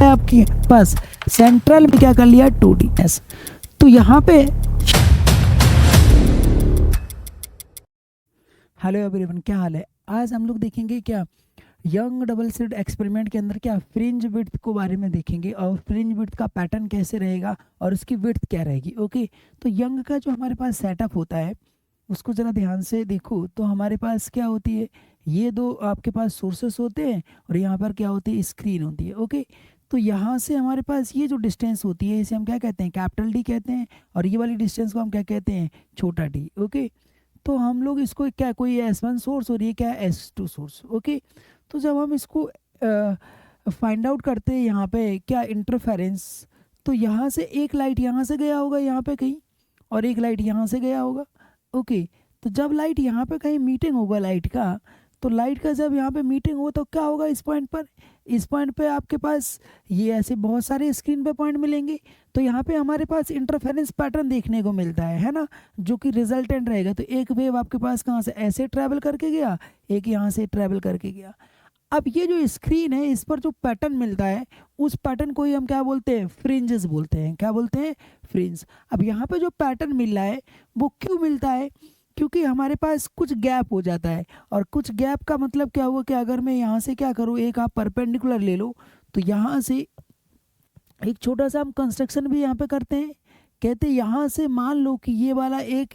है आपके पास सेंट्रल में क्या कर लिया 2ds। तो यहाँ पे हेलो एवरीवन, क्या हाल है। आज हम लोग देखेंगे क्या यंग डबल स्लिट एक्सपेरिमेंट के अंदर क्या फ्रिंज विड्थ को बारे में देखेंगे और फ्रिंज विड्थ का पैटर्न कैसे रहेगा और उसकी विड्थ क्या रहेगी। ओके, तो यंग का जो हमारे पास सेटअप होता है उसको ज़रा ध्यान से देखो। तो हमारे पास क्या होती है, ये दो आपके पास सोर्सेस होते हैं और यहाँ पर क्या होती है, स्क्रीन होती है। ओके, तो यहाँ से हमारे पास ये जो डिस्टेंस होती है इसे हम क्या कहते हैं, कैपिटल डी कहते हैं, और ये वाली डिस्टेंस को हम क्या कहते हैं, छोटा डी। ओके, तो हम लोग इसको क्या, कोई S1 सोर्स और ये क्या है S2 सोर्स। ओके, तो जब हम इसको फाइंड आउट करते हैं यहाँ पे क्या इंटरफेरेंस, तो यहाँ से एक लाइट यहाँ से गया होगा यहाँ पे कहीं, और एक लाइट यहाँ से गया होगा। ओके, तो जब लाइट यहाँ पे कहीं मीटिंग होगा लाइट का, तो लाइट का जब यहाँ पे मीटिंग हो तो क्या होगा, इस पॉइंट पर, इस पॉइंट पे आपके पास ये ऐसे बहुत सारे स्क्रीन पे पॉइंट मिलेंगे। तो यहाँ पे हमारे पास इंटरफेरेंस पैटर्न देखने को मिलता है ना, जो कि रिजल्टेंट रहेगा। तो एक वेव आपके पास कहाँ से ऐसे ट्रैवल करके गया, एक यहाँ से ट्रैवल करके गया। अब ये जो स्क्रीन है इस पर जो पैटर्न मिलता है उस पैटर्न को ही हम क्या बोलते हैं, फ्रिंजेस बोलते हैं। क्या बोलते हैं, फ्रिंज। अब यहाँ पे जो पैटर्न मिल रहा है वो क्यों मिलता है, क्योंकि हमारे पास कुछ गैप हो जाता है। और कुछ गैप का मतलब क्या हुआ कि अगर मैं यहाँ से क्या करूँ, एक आप परपेंडिकुलर ले लो, तो यहाँ से एक छोटा सा हम कंस्ट्रक्शन भी यहाँ पे करते हैं। कहते हैं यहाँ से मान लो कि ये वाला एक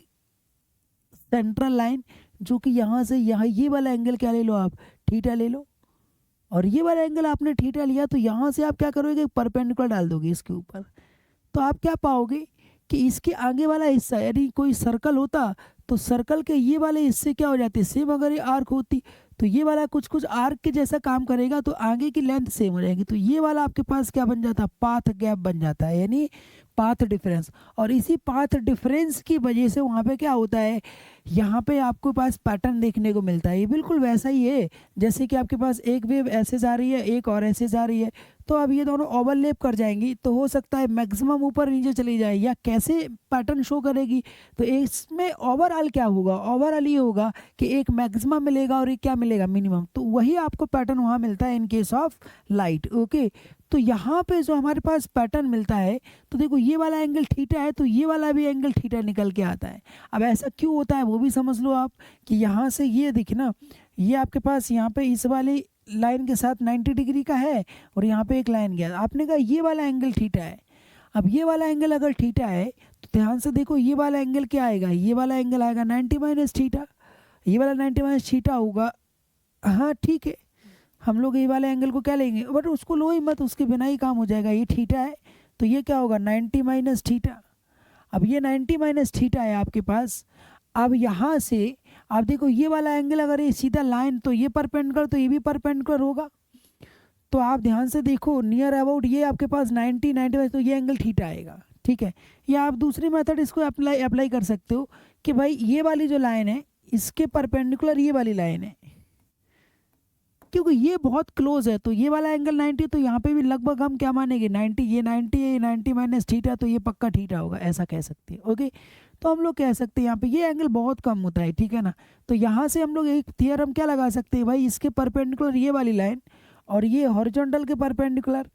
सेंट्रल लाइन जो कि यहाँ से यहाँ, ये वाला एंगल क्या ले लो आप, थीटा ले लो, और ये वाला एंगल आपने थीटा लिया, तो यहाँ से आप क्या करोगे, परपेंडिकुलर डाल दोगे इसके ऊपर। तो आप क्या पाओगे कि इसके आगे वाला हिस्सा, यानी कोई सर्कल होता तो सर्कल के ये वाले हिस्से क्या हो जाते, सेम। अगर ये आर्क होती तो ये वाला कुछ कुछ आर्क के जैसा काम करेगा, तो आगे की लेंथ सेम हो जाएगी। तो ये वाला आपके पास क्या बन जाता, पाथ गैप बन जाता है, यानी पाथ डिफरेंस। और इसी पाथ डिफरेंस की वजह से वहाँ पे क्या होता है, यहाँ पे आपको पास पैटर्न देखने को मिलता है। ये बिल्कुल वैसा ही है जैसे कि आपके पास एक वेव ऐसे जा रही है, एक और ऐसे जा रही है। तो अब ये दोनों ओवरलैप कर जाएंगी, तो हो सकता है मैक्सिमम ऊपर नीचे चली जाए, या कैसे पैटर्न शो करेगी। तो इसमें ओवरऑल क्या होगा, ओवरऑल ये होगा कि एक मैक्सिमम मिलेगा और एक क्या मिलेगा, मिनिमम। तो वही आपको पैटर्न वहाँ मिलता है in case of light. Okay, तो यहाँ पे जो हमारे पास पैटर्न मिलता है, तो देखो ये वाला एंगल थीटा है, तो ये वाला भी एंगल थीटा निकल के आता है। अब ऐसा क्यों होता है वो भी समझ लो आप, कि यहाँ से ये देखिए ना, ये आपके पास यहाँ पे इस वाली लाइन के साथ 90 डिग्री का है, और यहाँ पे एक लाइन गया, आपने कहा ये वाला एंगल थीटा है। अब ये वाला एंगल अगर थीटा है तो ध्यान से देखो, ये वाला एंगल क्या आएगा, ये वाला एंगल आएगा 90 माइनस थीटा, ये वाला 90 माइनस थीटा होगा। हाँ ठीक है, हम लोग ये वाले एंगल को क्या लेंगे, बट उसको लो ही मत, उसके बिना ही काम हो जाएगा। ये थीटा है तो ये क्या होगा, 90 माइनस थीटा। अब ये 90 माइनस थीटा है आपके पास। अब यहाँ से आप देखो ये वाला एंगल अगर ये सीधा लाइन, तो ये परपेंडिकुलर, तो ये भी परपेंडिकुलर होगा। तो आप ध्यान से देखो, नियर अबाउट ये आपके पास 90 तो ये एंगल थीटा आएगा। ठीक है, या आप दूसरी मेथड इसको अप्लाई कर सकते हो कि भाई ये वाली जो लाइन है इसके परपेंडिकुलर ये वाली लाइन है, क्योंकि ये बहुत क्लोज है, तो ये वाला एंगल 90, तो यहाँ पे भी लगभग हम क्या मानेंगे 90, ये 90 है, ये 90 माइनस थीटा, तो ये पक्का थीटा होगा, ऐसा कह सकते हैं। ओके, तो हम लोग कह सकते हैं यहाँ पे ये एंगल बहुत कम होता है, ठीक है ना। तो यहाँ से हम लोग एक थियरम क्या लगा सकते हैं, भाई इसके परपेंडिकुलर ये वाली लाइन और ये हॉरिजॉन्टल के परपेंडिकुलर,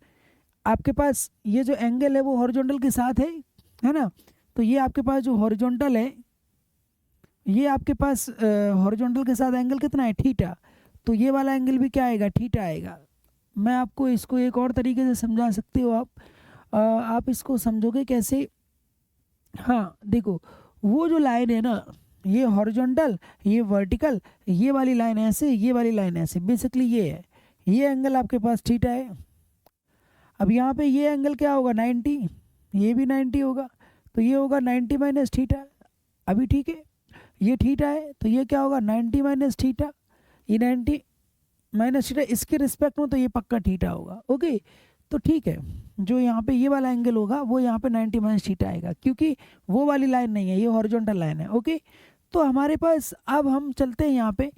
आपके पास ये जो एंगल है वो हॉरिजॉन्टल के साथ है ना। तो ये आपके पास जो हॉरिजॉन्टल है, ये आपके पास हॉरिजॉन्टल के साथ एंगल कितना है, थीटा। तो ये वाला एंगल भी क्या आएगा, थीटा आएगा। मैं आपको इसको एक और तरीके से समझा सकते हो आप इसको समझोगे कैसे। हाँ देखो, वो जो लाइन है ना, ये हॉरिजॉन्टल, ये वर्टिकल, ये वाली लाइन ऐसे, ये वाली लाइन ऐसे, बेसिकली ये है, ये एंगल आपके पास थीटा है। अब यहाँ पे ये एंगल क्या होगा, 90, ये भी 90 होगा, तो ये होगा 90 माइनस थीटा। अभी ठीक है, ये थीटा है तो ये क्या होगा, 90 माइनस थीटा, ये 90 माइनस थीटा, इसके रिस्पेक्ट में तो ये पक्का थीटा होगा। ओके, तो ठीक है, जो यहाँ पे ये वाला एंगल होगा वो यहाँ पे 90 माइनस थीटा आएगा, क्योंकि वो वाली लाइन नहीं है, ये हॉरिजॉन्टल लाइन है। ओके, तो हमारे पास अब हम चलते हैं यहाँ पे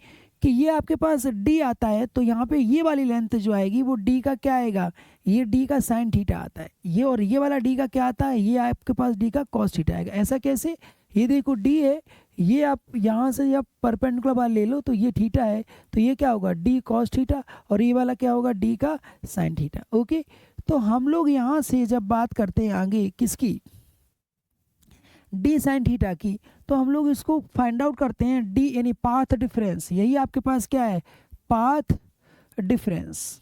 कि ये आपके पास डी आता है, तो यहाँ पे ये वाली लेंथ जो आएगी वो डी का क्या आएगा, ये डी का साइन थीटा आता है, ये और ये वाला डी का क्या आता है, ये आपके पास डी का कॉस थीटा आएगा। ऐसा कैसे, ये देखो डी है, ये आप यहाँ से आप परपेंडिकुलर बार ले लो, तो ये थीटा है, तो ये क्या होगा डी कॉस थीटा, और ये वाला क्या होगा डी का साइन थीटा। ओके, तो हम लोग यहाँ से जब बात करते हैं आगे किसकी, डी साइन थीटा की, तो हम लोग इसको फाइंड आउट करते हैं डी यानी पाथ डिफरेंस। यही आपके पास क्या है, पाथ डिफरेंस,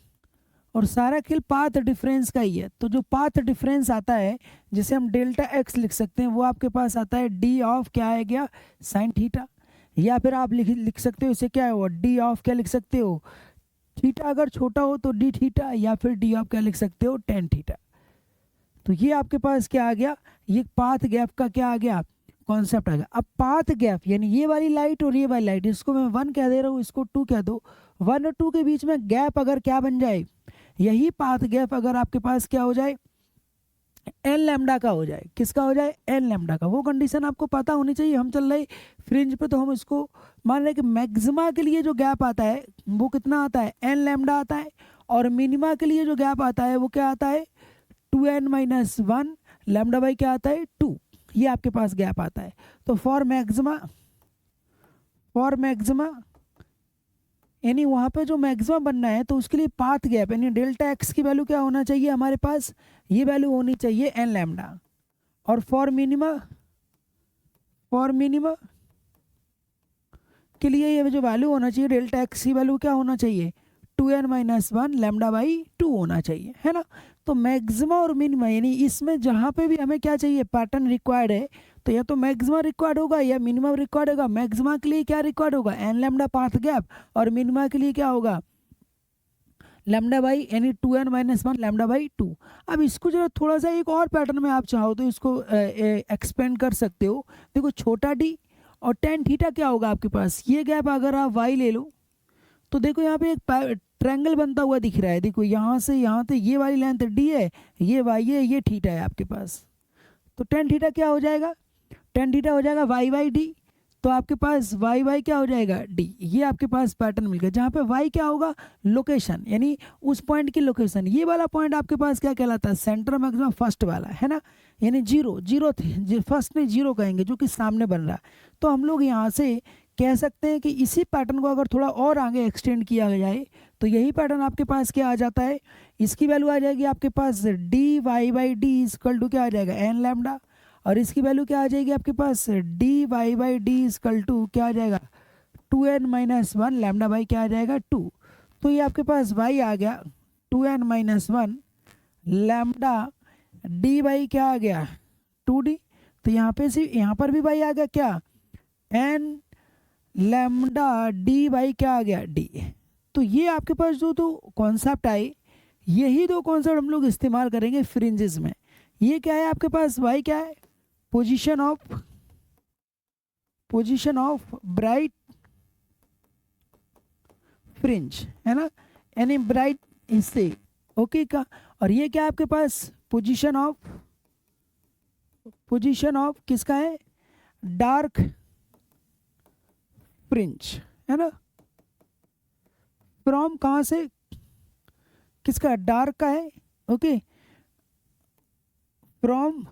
और सारा खेल पाथ डिफरेंस का ही है। तो जो पाथ डिफरेंस आता है जिसे हम डेल्टा एक्स लिख सकते हैं, वो आपके पास आता है डी ऑफ क्या है गया, साइन थीटा, या फिर आप लिख सकते हो इसे क्या है वो डी ऑफ क्या लिख सकते हो, थीटा अगर छोटा हो तो डी थीटा, या फिर डी ऑफ क्या लिख सकते हो, टेन थीटा। तो ये आपके पास क्या आ गया, ये पाथ गैप का क्या आ गया, कॉन्सेप्ट आ गया। अब पाथ गैप यानी ये वाली लाइट और ये वाली लाइट, इसको मैं 1 कह दे रहा हूँ, इसको 2 कह दो, 1 और 2 के बीच में गैप अगर क्या बन जाए, यही पाथ गैप अगर आपके पास क्या हो जाए, एन लैम्डा का हो जाए, किसका हो जाए, एन लैम्डा का, वो कंडीशन आपको पता होनी चाहिए। हम चल रहे फ्रिंज पे, तो हम इसको मान रहे कि मैक्सिमा के लिए जो गैप आता है वो कितना आता है, एन लैम्डा आता है, और मिनिमा के लिए जो गैप आता है वो क्या आता है, 2n-1 लैम्डा बाई क्या आता है, 2। ये आपके पास गैप आता है। तो फॉर मैक्सिमा यानी वहाँ पे जो मैक्सिमा बनना है तो उसके लिए पाथ गैप यानी डेल्टा एक्स की वैल्यू क्या होना चाहिए हमारे पास, ये वैल्यू होनी चाहिए एन लैम्डा। और फॉर मिनिमा के लिए ये जो वैल्यू होना चाहिए डेल्टा एक्स की वैल्यू क्या होना चाहिए, 2n-1 लैम्डा बाई 2 होना चाहिए, है ना। तो मैक्सिमा और मिनिमा यानी इसमें जहाँ पे भी हमें क्या चाहिए, पैटर्न रिक्वायर्ड है, तो या तो मैक्सिमा रिक्वायर्ड होगा या मिनिमम रिक्वायर्ड होगा। मैक्सिमा के लिए क्या रिक्वायर्ड होगा, एन लैम्डा पाथ गैप, और मिनिमा के लिए क्या होगा, लैम्डा बाई यानी 2n-1 लैम्डा बाई 2। अब इसको जरा थोड़ा सा एक और पैटर्न में आप चाहो तो इसको एक्सपेंड कर सकते हो। देखो छोटा डी और टेन थीटा क्या होगा आपके पास, ये गैप अगर आप वाई ले लो तो देखो यहाँ पे एक ट्रायंगल बनता हुआ दिख रहा है। देखो यहाँ से यहाँ तक ये वाली लेंथ डी है, ये वाई है, ये थीटा है आपके पास। तो टेन थीटा क्या हो जाएगा, टेन थीटा हो जाएगा वाई बाई डी। तो आपके पास वाई वाई क्या हो जाएगा, डी। ये आपके पास पैटर्न मिल गया जहाँ पे वाई क्या होगा, लोकेशन यानी उस पॉइंट की लोकेशन। ये वाला पॉइंट आपके पास क्या कहलाता है, सेंटर मैक्सिमम फर्स्ट वाला, है ना, यानी जीरो फर्स्ट में जीरो कहेंगे जो कि सामने बन रहा है। तो हम लोग यहाँ से कह सकते हैं कि इसी पैटर्न को अगर थोड़ा और आगे एक्सटेंड किया जाए तो यही पैटर्न आपके पास क्या आ जाता है, इसकी वैल्यू आ जाएगी आपके पास D Y by D equal to क्या आ जाएगा, एन लैम्डा, और इसकी वैल्यू क्या आ जाएगी आपके पास, D Y by D equal to क्या आ जाएगा, 2n-1 लैम्डा बाई क्या आ जाएगा, 2। तो ये आपके पास वाई आ गया 2n-1 लैम्डा डी बाई क्या आ गया, 2d। तो यहाँ पे से यहाँ पर भी वाई आ गया क्या, एन लैम्डा डी बाई क्या आ गया, डी। तो ये आपके पास जो तो कॉन्सेप्ट आए, यही दो कॉन्सेप्ट हम लोग इस्तेमाल करेंगे फ्रिंजेस में। ये क्या है आपके पास, वाई क्या है, पोजीशन ऑफ ब्राइट फ्रिंज, है ना, यानी ब्राइट हिस्से, ओके का। और ये क्या है आपके पास, पोजीशन ऑफ किसका है, डार्क फ्रिंज, है ना, फ्रॉम कहाँ से, किसका, डार्क का है, ओके, फ्रॉम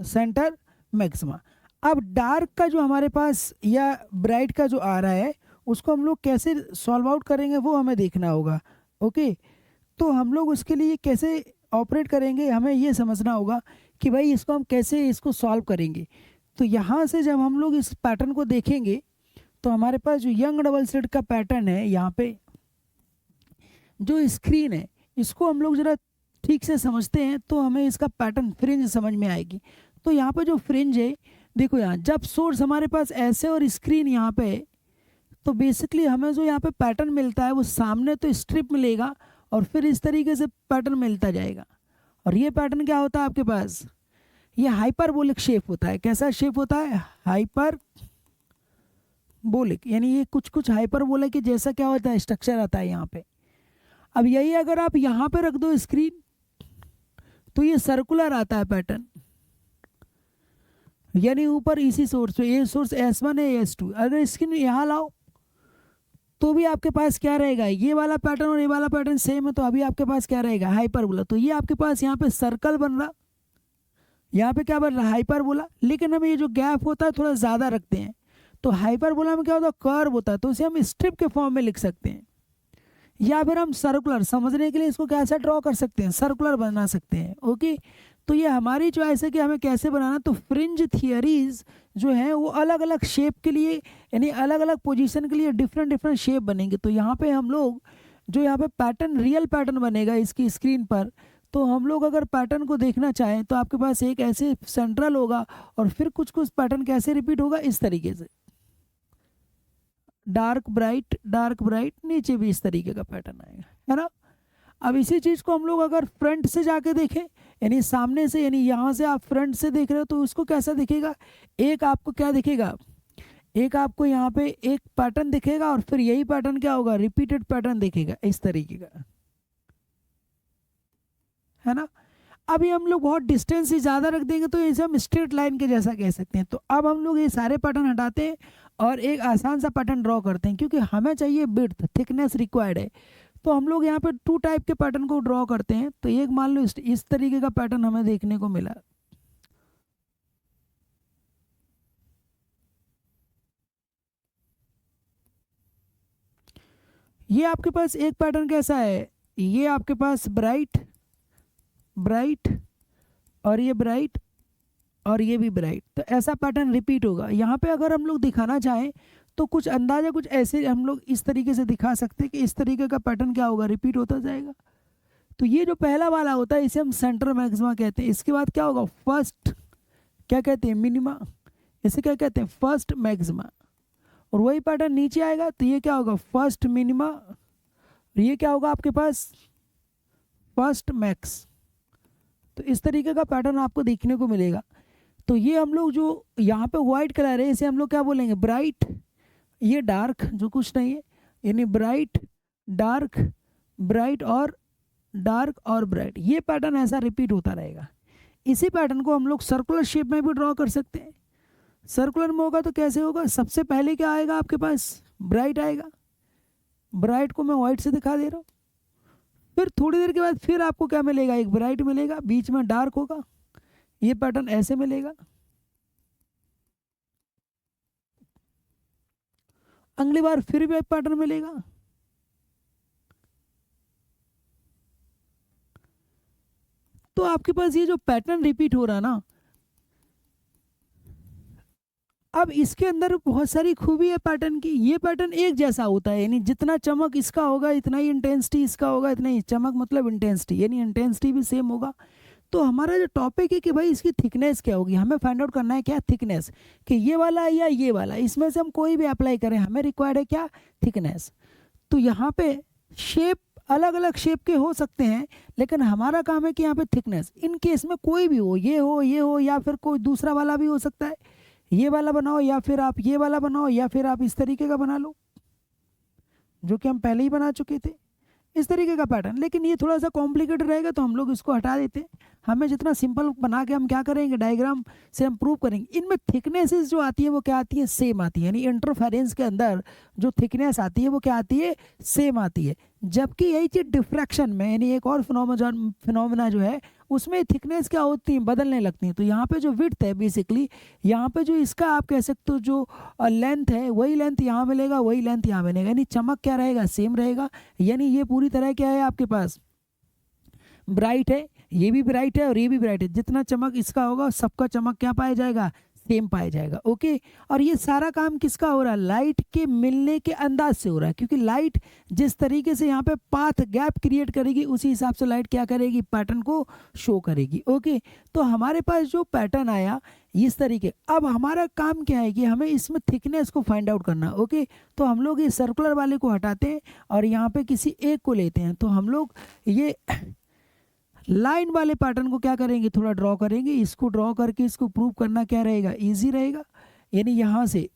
सेंटर मैक्सिमा। अब डार्क का जो हमारे पास या ब्राइट का जो आ रहा है उसको हम लोग कैसे सॉल्व आउट करेंगे वो हमें देखना होगा, ओके। तो हम लोग उसके लिए कैसे ऑपरेट करेंगे हमें ये समझना होगा कि भाई इसको हम कैसे इसको सॉल्व करेंगे। तो यहाँ से जब हम लोग इस पैटर्न को देखेंगे तो हमारे पास जो यंग डबल स्लिट का पैटर्न है, यहाँ पे जो स्क्रीन है इसको हम लोग ज़रा ठीक से समझते हैं तो हमें इसका पैटर्न फ्रिंज समझ में आएगी। तो यहाँ पे जो फ्रिंज है देखो, यहाँ जब सोर्स हमारे पास ऐसे और स्क्रीन यहाँ पे है तो बेसिकली हमें जो यहाँ पे पैटर्न मिलता है वो सामने तो स्ट्रिप मिलेगा और फिर इस तरीके से पैटर्न मिलता जाएगा। और ये पैटर्न क्या होता है आपके पास, ये हाइपरबोलिक शेप होता है। कैसा शेप होता है, हाइपरबोलिक, यानी ये कुछ हाइपरबोलिक के जैसा क्या होता है, स्ट्रक्चर आता है यहाँ पे। अब यही अगर आप यहाँ पे रख दो स्क्रीन तो ये सर्कुलर आता है पैटर्न, यानी ऊपर इसी सोर्स पे, ये सोर्स S1 है S2, अगर स्क्रीन यहाँ लाओ तो भी आपके पास क्या रहेगा, ये वाला पैटर्न और ये वाला पैटर्न सेम है, तो अभी आपके पास क्या रहेगा, हाइपरबोला। तो ये आपके पास यहाँ पे सर्कल बन रहा, यहाँ पे क्या बन रहा, हाइपरबोला। लेकिन हम ये जो गैप होता है थोड़ा ज़्यादा रखते हैं, तो हाइपरबोला में क्या होता है, कर्व होता है, तो उसे हम स्ट्रिप के फॉर्म में लिख सकते हैं। या फिर हम सर्कुलर, समझने के लिए इसको कैसे ड्रॉ कर सकते हैं, सर्कुलर बना सकते हैं। ओके, तो ये हमारी चॉइस है कि हमें कैसे बनाना। तो फ्रिंज थियरीज जो है वो अलग अलग शेप के लिए, यानी अलग अलग पोजीशन के लिए डिफरेंट डिफरेंट शेप बनेंगे। तो यहाँ पे हम लोग जो यहाँ पे पैटर्न, रियल पैटर्न बनेगा इसकी स्क्रीन पर, तो हम लोग अगर पैटर्न को देखना चाहें तो आपके पास एक ऐसे सेंट्रल होगा और फिर कुछ कुछ पैटर्न कैसे रिपीट होगा, इस तरीके से डार्क ब्राइट, नीचे भी इस तरीके का पैटर्न आएगा, है ना। अब इसी चीज़ को हम लोग अगर फ्रंट से जाके देखें, यानी सामने से, यानी यहाँ से आप फ्रंट से देख रहे हो तो उसको कैसा दिखेगा, एक आपको क्या दिखेगा, एक आपको यहाँ पे एक पैटर्न दिखेगा और फिर यही पैटर्न क्या होगा, रिपीटेड पैटर्न दिखेगा इस तरीके का, है ना। अभी हम लोग बहुत डिस्टेंस से ज़्यादा रख देंगे तो इसे हम स्ट्रेट लाइन के जैसा कह सकते हैं। तो अब हम लोग ये सारे पैटर्न हटाते हैं और एक आसान सा पैटर्न ड्रॉ करते हैं, क्योंकि हमें चाहिए विड्थ, थिकनेस रिक्वायर्ड है। तो हम लोग यहाँ पे टू टाइप के पैटर्न को ड्रॉ करते हैं। तो एक मान लो इस तरीके का पैटर्न हमें देखने को मिला, ये आपके पास एक पैटर्न कैसा है, ये आपके पास ब्राइट ब्राइट और ये ब्राइट और ये भी ब्राइट, तो ऐसा पैटर्न रिपीट होगा। यहाँ पे अगर हम लोग दिखाना चाहें तो कुछ अंदाजा कुछ ऐसे हम लोग इस तरीके से दिखा सकते हैं कि इस तरीके का पैटर्न क्या होगा, रिपीट होता जाएगा। तो ये जो पहला वाला होता है इसे हम सेंटर मैक्सिमा कहते हैं। इसके बाद क्या होगा, फर्स्ट क्या कहते हैं, मिनिमा, इसे क्या कहते हैं, फर्स्ट मैक्सिमा। और वही पैटर्न नीचे आएगा तो ये क्या होगा, फर्स्ट मिनिमा, और ये क्या होगा आपके पास, फर्स्ट मैक्स। तो इस तरीके का पैटर्न आपको देखने को मिलेगा। तो ये हम लोग जो यहाँ पे व्हाइट कलर है इसे हम लोग क्या बोलेंगे, ब्राइट, ये डार्क जो कुछ नहीं है, यानी ब्राइट डार्क ब्राइट और डार्क और ब्राइट, ये पैटर्न ऐसा रिपीट होता रहेगा। इसी पैटर्न को हम लोग सर्कुलर शेप में भी ड्रॉ कर सकते हैं। सर्कुलर में होगा तो कैसे होगा, सबसे पहले क्या आएगा आपके पास, ब्राइट आएगा, ब्राइट को मैं व्हाइट से दिखा दे रहा हूँ। फिर थोड़ी देर के बाद फिर आपको क्या मिलेगा, एक ब्राइट मिलेगा, बीच में डार्क होगा, ये पैटर्न ऐसे मिलेगा। अगली बार फिर भी एक पैटर्न मिलेगा। तो आपके पास ये जो पैटर्न रिपीट हो रहा ना, अब इसके अंदर बहुत सारी खूबी है पैटर्न की। ये पैटर्न एक जैसा होता है, यानी जितना चमक इसका होगा इतना ही इंटेंसिटी इसका होगा, इतना ही चमक मतलब इंटेंसिटी, यानी इंटेंसिटी भी सेम होगा। तो हमारा जो टॉपिक है कि भाई इसकी थिकनेस क्या होगी, हमें फाइंड आउट करना है क्या, थिकनेस, कि ये वाला या ये वाला, इसमें से हम कोई भी अप्लाई करें, हमें रिक्वायर्ड है क्या, थिकनेस। तो यहाँ पे शेप अलग अलग शेप के हो सकते हैं, लेकिन हमारा काम है कि यहाँ पे थिकनेस, इन केस में कोई भी हो, ये हो या फिर कोई दूसरा वाला भी हो सकता है, ये वाला बनाओ या फिर आप ये वाला बनाओ या फिर आप इस तरीके का बना लो जो कि हम पहले ही बना चुके थे, इस तरीके का पैटर्न। लेकिन ये थोड़ा सा कॉम्प्लिकेटेड रहेगा तो हम लोग इसको हटा देते हैं। हमें जितना सिंपल बना के हम क्या करेंगे, डायग्राम से हम प्रूव करेंगे। इनमें थिकनेसेस जो आती है वो क्या आती है, सेम आती है, यानी इंटरफेरेंस के अंदर जो थिकनेस आती है वो क्या आती है, सेम आती है। जबकि यही चीज़ डिफ्रैक्शन में, यानी एक और फिनोमेना जो है उसमें थिकनेस क्या होती है, बदलने लगती है। तो यहाँ पे जो विड्थ है बेसिकली, यहाँ पे जो इसका आप कह सकते हो जो लेंथ है, वही लेंथ यहाँ मिलेगा, वही लेंथ यहाँ मिलेगा, यानी चमक क्या रहेगा, सेम रहेगा। यानी ये पूरी तरह क्या है आपके पास, ब्राइट है, ये भी ब्राइट है और ये भी ब्राइट है, जितना चमक इसका होगा सबका चमक क्या पाया जाएगा, सेम पाया जाएगा। ओके, और ये सारा काम किसका हो रहा है, लाइट के मिलने के अंदाज से हो रहा है, क्योंकि लाइट जिस तरीके से यहाँ पे पाथ गैप क्रिएट करेगी उसी हिसाब से लाइट क्या करेगी, पैटर्न को शो करेगी। ओके, तो हमारे पास जो पैटर्न आया इस तरीके, अब हमारा काम क्या है कि हमें इसमें थिकनेस को फाइंड आउट करना। ओके, तो हम लोग ये सर्कुलर वाले को हटाते हैं और यहाँ पे किसी एक को लेते हैं। तो हम लोग ये लाइन वाले पैटर्न को क्या करेंगे, थोड़ा ड्रॉ करेंगे। इसको ड्रॉ करके इसको प्रूव करना क्या रहेगा, इजी रहेगा। यानी यहाँ से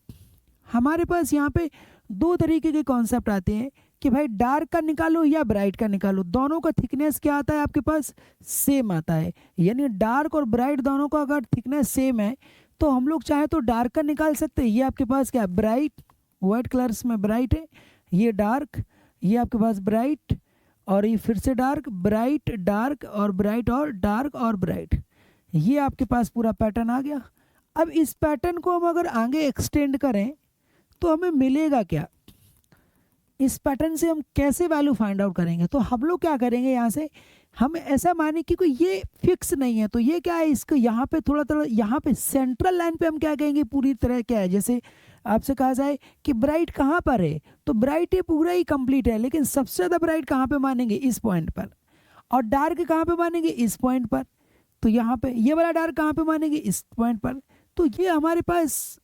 हमारे पास यहाँ पे दो तरीके के कॉन्सेप्ट आते हैं कि भाई डार्क का निकालो या ब्राइट का निकालो, दोनों का थिकनेस क्या आता है आपके पास, सेम आता है। यानी डार्क और ब्राइट दोनों का अगर थिकनेस सेम है तो हम लोग चाहे तो डार्क का निकाल सकते हैं। ये आपके पास क्या, ब्राइट, वाइट कलर्स में ब्राइट है, ये डार्क, ये आपके पास ब्राइट, और ये फिर से डार्क, ब्राइट डार्क और ब्राइट और डार्क और ब्राइट, ये आपके पास पूरा पैटर्न आ गया। अब इस पैटर्न को हम अगर आगे एक्सटेंड करें तो हमें मिलेगा क्या, इस पैटर्न से हम कैसे वैल्यू फाइंड आउट करेंगे? तो हम लोग क्या करेंगे, यहाँ से हम ऐसा माने कि कोई ये फिक्स नहीं है, तो ये क्या है, इसको यहाँ पे थोड़ा थोड़ा, यहाँ पे सेंट्रल लाइन पे हम क्या कहेंगे, पूरी तरह क्या है, जैसे आपसे कहा जाए कि ब्राइट कहाँ पर है, तो ब्राइट ये पूरा ही कंप्लीट है, लेकिन सबसे ज़्यादा ब्राइट कहाँ पे मानेंगे, इस पॉइंट पर, और डार्क कहाँ पे मानेंगे, इस पॉइंट पर। तो यहाँ पे ये वाला डार्क कहाँ पे मानेंगे, इस पॉइंट पर। तो ये हमारे पास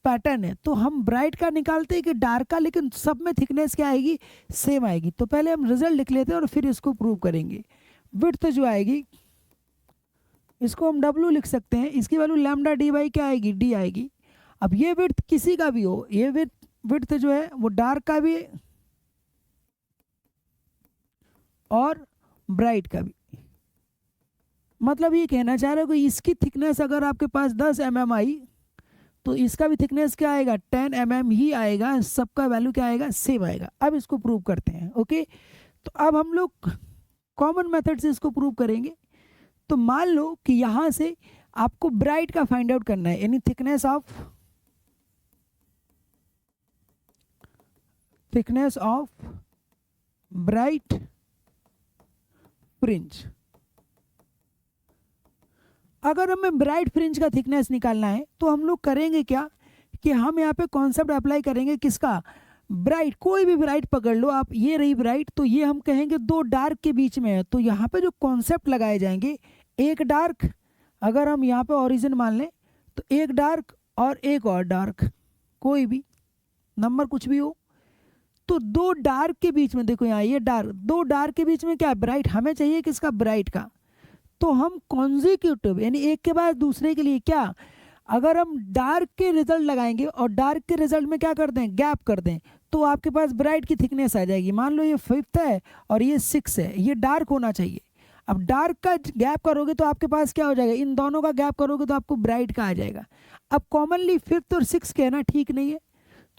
पैटर्न है। तो हम ब्राइट का निकालते हैं कि डार्क का, लेकिन सब में थिकनेस क्या आएगी, सेम आएगी। तो पहले हम रिजल्ट लिख लेते हैं और फिर इसको प्रूव करेंगे। विड्थ जो आएगी, इसको हम W लिख सकते हैं, इसकी वैल्यू लैम्डा डी बाई क्या आएगी, D आएगी। अब ये विड्थ किसी का भी हो, ये विड्थ जो है वो डार्क का भी और ब्राइट का भी, मतलब ये कहना चाह रहे हो कि इसकी थिकनेस अगर आपके पास 10 mm आई, तो इसका भी थिकनेस क्या आएगा, 10 mm ही आएगा, सबका वैल्यू क्या आएगा, सेम आएगा। अब इसको प्रूव करते हैं। ओके, तो अब हम लोग कॉमन मेथड से इसको प्रूव करेंगे। तो मान लो कि यहाँ से आपको ब्राइट का फाइंड आउट करना है, यानी थिकनेस ऑफ ब्राइट फ्रिंज। अगर हमें ब्राइट फ्रिंज का थिकनेस निकालना है तो हम लोग करेंगे क्या कि हम यहाँ पे कॉन्सेप्ट अप्लाई करेंगे, किसका, ब्राइट। कोई भी ब्राइट पकड़ लो आप, ये रही ब्राइट, तो ये हम कहेंगे दो डार्क के बीच में है। तो यहाँ पे जो कॉन्सेप्ट लगाए जाएंगे, एक डार्क, अगर हम यहाँ पे ओरिजिन मान लें तो एक डार्क और एक और डार्क, कोई भी नंबर कुछ भी हो, तो दो डार्क के बीच में, देखो यहाँ ये डार्क, दो डार्क के बीच में क्या है, ब्राइट। हमें चाहिए किसका, ब्राइट का। तो हम कॉन्जिक्यूटिव, यानी एक के बाद दूसरे के लिए क्या, अगर हम डार्क के रिजल्ट लगाएंगे और डार्क के रिजल्ट में क्या कर दें, गैप कर दें, तो आपके पास ब्राइट की थिकनेस आ जाएगी। मान लो ये 5th है और ये 6 है, ये डार्क होना चाहिए। अब डार्क का गैप करोगे तो आपके पास क्या हो जाएगा, इन दोनों का गैप करोगे तो आपको ब्राइट का आ जाएगा। अब कॉमनली 5th और 6 कहना ठीक नहीं है,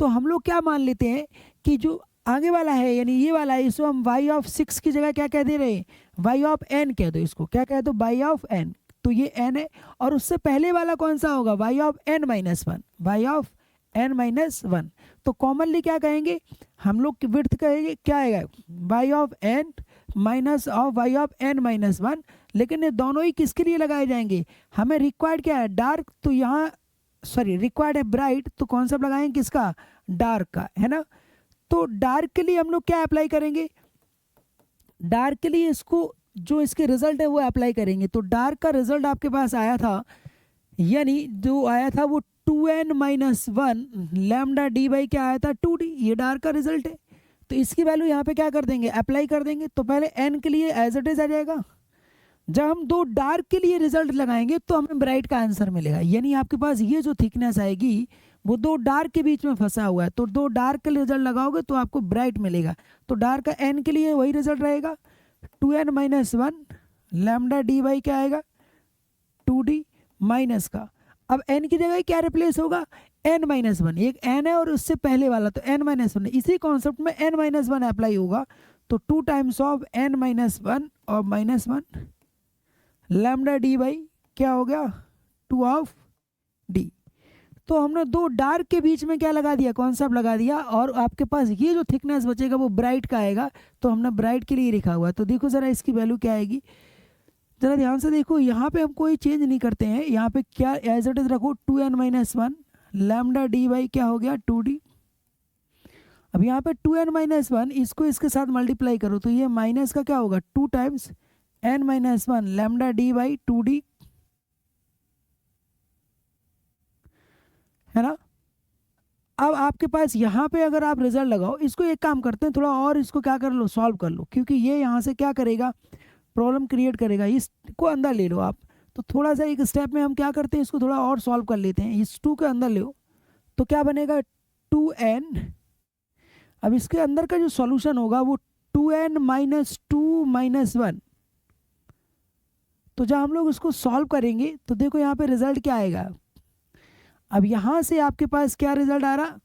तो हम लोग क्या मान लेते हैं कि जो आगे वाला है, यानी ये वाला है, इसको हम y ऑफ 6 की जगह क्या कह दे रहे हैं, y ऑफ n कह दो, इसको क्या कह दो, y ऑफ n। तो ये n है, और उससे पहले वाला कौन सा होगा, y of n minus 1, y of n minus 1। तो कॉमनली क्या कहेंगे हम लोग, की विड्थ कहेंगे क्या आएगा, y of n minus of y of n minus 1। लेकिन ये दोनों ही किसके लिए लगाए जाएंगे, हमें रिक्वायर्ड क्या है, डार्क, तो यहाँ सॉरी रिक्वायर्ड है ब्राइट, तो कॉन्सेप्ट लगाएंगे किसका, डार्क का, है ना। तो डार्क के लिए हम लोग क्या अप्लाई करेंगे, डार्क के लिए इसको जो इसके रिजल्ट है वो अप्लाई करेंगे। तो डार्क का रिजल्ट आपके पास आया था, यानी जो आया था वो 2n minus 1 lambda D by क्या आया था, 2d। ये डार्क का रिजल्ट है, तो इसकी वैल्यू यहाँ पे क्या कर देंगे, अप्लाई कर देंगे। तो पहले n के लिए एज इट इज आ जाएगा। जब हम दो डार्क के लिए रिजल्ट लगाएंगे तो हमें ब्राइट का आंसर मिलेगा, यानी आपके पास ये जो थिकनेस आएगी वो दो डार्क के बीच में फंसा हुआ है। तो दो डार्क के रिजल्ट लगाओगे तो आपको ब्राइट मिलेगा। तो डार्क का n के लिए वही रिजल्ट रहेगा, 2n minus 1 lambda D by क्या आएगा, 2d माइनस का। अब n की जगह क्या रिप्लेस होगा, n माइनस 1, एक n है और उससे पहले वाला, तो n माइनस 1। इसी कॉन्सेप्ट में n माइनस 1 अप्लाई होगा, तो 2 टाइम्स ऑफ n माइनस 1 और माइनस 1 लैम्डा डी बाई क्या हो गया, 2 ऑफ d। तो हमने दो डार्क के बीच में क्या लगा दिया, कॉन्सेप्ट लगा दिया, और आपके पास ये जो थिकनेस बचेगा वो ब्राइट का आएगा। तो हमने ब्राइट के लिए लिखा हुआ है। तो देखो ज़रा इसकी वैल्यू क्या आएगी, ज़रा ध्यान से देखो, यहाँ पे हम कोई चेंज नहीं करते हैं, यहाँ पे क्या एज इट इज रखो, 2n minus 1 lambda D by क्या हो गया, 2d। अब यहाँ पे 2n माइनस 1 इसको इसके साथ मल्टीप्लाई करो, तो ये माइनस का क्या होगा, 2 times n minus 1 lambda D by 2d, है ना। अब आपके पास यहाँ पे अगर आप रिजल्ट लगाओ, इसको एक काम करते हैं, थोड़ा और इसको क्या कर लो, सॉल्व कर लो, क्योंकि ये यहाँ से क्या करेगा, प्रॉब्लम क्रिएट करेगा। इसको अंदर ले लो आप, तो थोड़ा सा एक स्टेप में हम क्या करते हैं, इसको थोड़ा और सॉल्व कर लेते हैं। इस 2 के अंदर लो तो क्या बनेगा, 2n। अब इसके अंदर का जो सॉल्यूशन होगा वो 2n माइनस 2 माइनस 1। तो जब हम लोग इसको सॉल्व करेंगे तो देखो यहाँ पे रिजल्ट क्या आएगा। अब यहाँ से आपके पास क्या रिजल्ट आ रहा,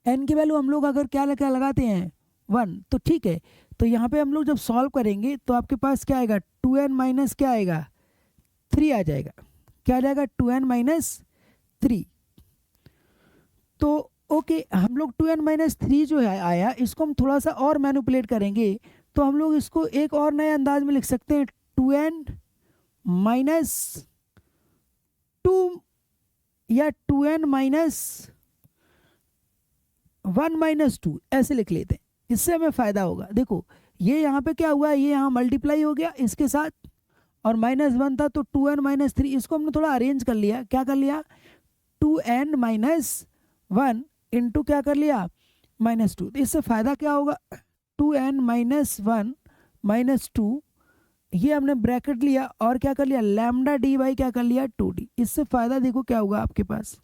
n की वैल्यू हम लोग अगर क्या लगाते हैं 1, तो ठीक है। तो यहाँ पे हम लोग जब सॉल्व करेंगे तो आपके पास क्या आएगा, 2n माइनस क्या आएगा, 3 आ जाएगा। क्या आ जाएगा, 2n माइनस 3। तो ओके, हम लोग 2n-3 जो है आया, इसको हम थोड़ा सा और मैनिपुलेट करेंगे, तो हम लोग इसको एक और नए अंदाज में लिख सकते हैं, 2n-2 या 2n-1-2 ऐसे लिख लेते हैं, इससे हमें फ़ायदा होगा। देखो ये यहाँ पे क्या हुआ, ये यहाँ मल्टीप्लाई हो गया इसके साथ, और -1 था तो 2n-3, इसको हमने थोड़ा अरेंज कर लिया। क्या कर लिया, 2n-1 इंटू क्या कर लिया, -2। तो इससे फ़ायदा क्या होगा, 2n-1-2, ये हमने ब्रैकेट लिया और क्या कर लिया, लैम्डा डी बाई क्या कर लिया, 2d। इससे फ़ायदा देखो क्या होगा आपके पास।